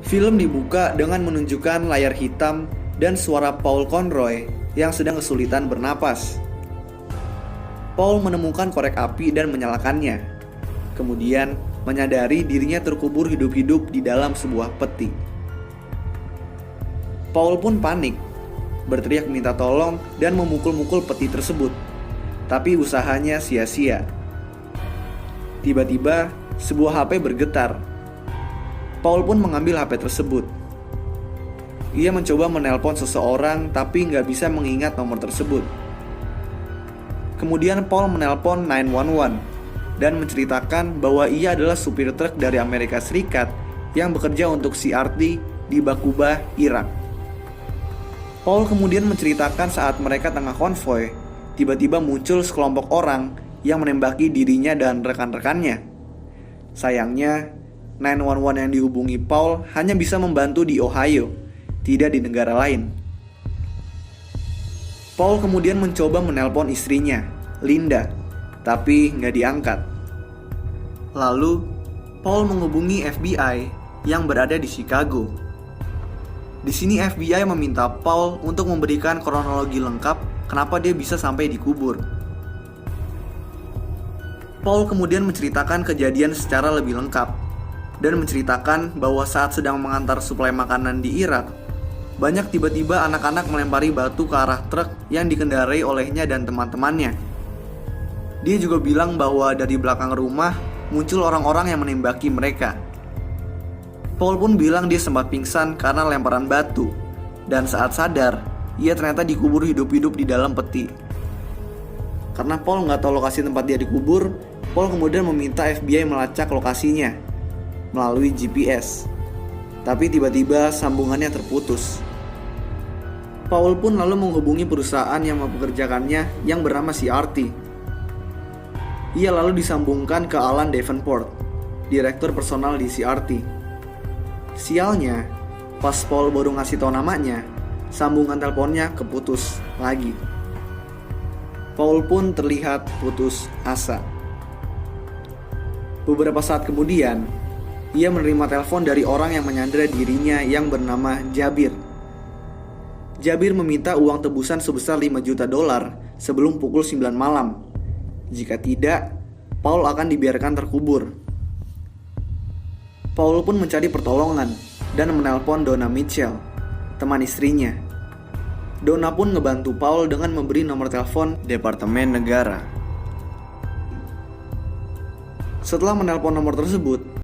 Film dibuka dengan menunjukkan layar hitam dan suara Paul Conroy yang sedang kesulitan bernapas. Paul menemukan korek api dan menyalakannya. Kemudian menyadari dirinya terkubur hidup-hidup di dalam sebuah peti. Paul pun panik, berteriak minta tolong dan memukul-mukul peti tersebut. Tapi usahanya sia-sia. Tiba-tiba sebuah HP bergetar. Paul pun mengambil HP tersebut. Ia mencoba menelpon seseorang tapi nggak bisa mengingat nomor tersebut. Kemudian Paul menelpon 911 dan menceritakan bahwa ia adalah supir truk dari Amerika Serikat yang bekerja untuk CRT di Bakuba, Irak. Paul kemudian menceritakan saat mereka tengah konvoi, tiba-tiba muncul sekelompok orang yang menembaki dirinya dan rekan-rekannya. Sayangnya, 911 yang dihubungi Paul hanya bisa membantu di Ohio, tidak di negara lain. Paul kemudian mencoba menelpon istrinya, Linda, tapi nggak diangkat. Lalu, Paul menghubungi FBI yang berada di Chicago. Di sini FBI meminta Paul untuk memberikan kronologi lengkap kenapa dia bisa sampai dikubur. Paul kemudian menceritakan kejadian secara lebih lengkap dan menceritakan bahwa saat sedang mengantar suplai makanan di Irak, banyak tiba-tiba anak-anak melempari batu ke arah truk yang dikendarai olehnya dan teman-temannya. Dia juga bilang bahwa dari belakang rumah muncul orang-orang yang menembaki mereka. Paul pun bilang dia sempat pingsan karena lemparan batu, dan saat sadar, ia ternyata dikubur hidup-hidup di dalam peti. Karena Paul nggak tahu lokasi tempat dia dikubur, Paul kemudian meminta FBI melacak lokasinya melalui GPS. Tapi tiba-tiba sambungannya terputus. Paul pun lalu menghubungi perusahaan yang mempekerjakannya yang bernama CRT. Ia lalu disambungkan ke Alan Davenport, direktur personal di CRT. Sialnya, pas Paul baru ngasih tahu namanya, sambungan teleponnya keputus lagi. Paul pun terlihat putus asa. Beberapa saat kemudian, ia menerima telepon dari orang yang menyandera dirinya yang bernama Jabir. Jabir meminta uang tebusan sebesar $5 juta sebelum pukul 9 malam. Jika tidak, Paul akan dibiarkan terkubur. Paul pun mencari pertolongan dan menelpon Donna Mitchell, teman istrinya. Donna pun ngebantu Paul dengan memberi nomor telepon Departemen Negara. Setelah menelpon nomor tersebut,